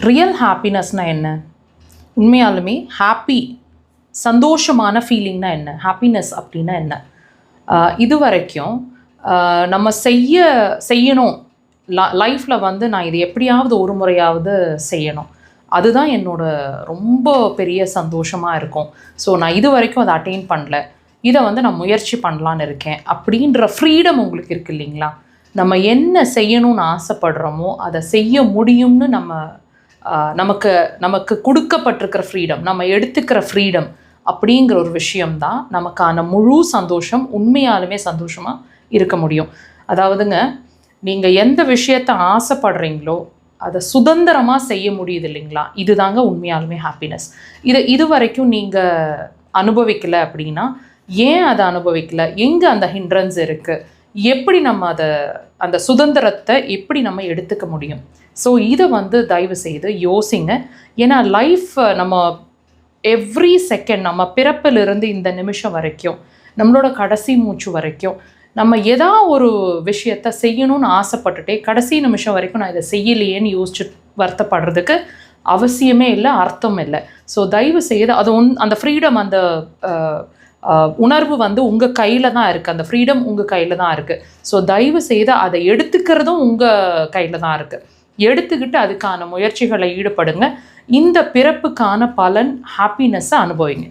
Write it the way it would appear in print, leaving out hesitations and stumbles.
Real ஹாப்பினஸ்னால் என்ன? உண்மையாலுமே சந்தோஷமான ஃபீலிங்னா என்ன? ஹாப்பினஸ் அப்படின்னா என்ன? இது வரைக்கும் நம்ம செய்யணும் லைஃப்பில் வந்து நான் இது எப்படியாவது ஒரு முறையாவது செய்யணும், அதுதான் என்னோட ரொம்ப பெரிய சந்தோஷமாக இருக்கும். ஸோ நான் இது வரைக்கும் அதை அட்டைன் பண்ணல, இதை வந்து நான் முயற்சி பண்ணலான்னு இருக்கேன் அப்படின்ற ஃப்ரீடம் உங்களுக்கு இருக்குது இல்லைங்களா? நம்ம என்ன செய்யணும்னு ஆசைப்படுறோமோ அதை செய்ய முடியும்னு நமக்கு கொடுக்கப்பட்டிருக்கிற ஃப்ரீடம், நம்ம எடுத்துக்கிற ஃப்ரீடம் அப்படிங்கிற ஒரு விஷயம்தான் நமக்கான முழு சந்தோஷம். உண்மையாலுமே சந்தோஷமாக இருக்க முடியும். அதாவதுங்க, நீங்கள் எந்த விஷயத்தை ஆசைப்படுறீங்களோ அதை சுதந்திரமாக செய்ய முடியுது இல்லைங்களா? இதுதாங்க உண்மையாலுமே ஹாப்பினஸ். இது வரைக்கும் நீங்கள் அனுபவிக்கலை அப்படின்னா ஏன் அதை அனுபவிக்கலை? எங்கே அந்த ஹிண்ட்ரன்ஸ் இருக்குது? எப்படி நம்ம அந்த சுதந்திரத்தை எப்படி நம்ம எடுத்துக்க முடியும்? ஸோ இதை வந்து தயவு செய்து யோசிங்க. ஏன்னா லைஃப் நம்ம எவ்ரி செகண்ட், நம்ம பிறப்பிலிருந்து இந்த நிமிஷம் வரைக்கும், நம்மளோட கடைசி மூச்சு வரைக்கும் நம்ம ஒரு விஷயத்தை செய்யணும்னு ஆசைப்பட்டுட்டே கடைசி நிமிஷம் வரைக்கும் நான் இதை செய்யலையேன்னு யோசிச்சு வருத்தப்படுறதுக்கு அவசியமே இல்லை, அர்த்தம் இல்லை. ஸோ தயவு செய்து அந்த ஃப்ரீடம், அந்த உணர்வு வந்து உங்கள் கையில் தான் இருக்குது. அந்த ஃப்ரீடம் உங்கள் கையில் தான் இருக்குது. ஸோ தயவு செய்து அதை எடுத்துக்கிறதும் உங்கள் கையில் தான் இருக்குது. எடுத்துக்கிட்டு அதுக்கான முயற்சிகளை ஈடுபடுங்க. இந்த பிறப்புக்கான பலன், ஹாப்பினஸ்ஸை அனுபவிங்க.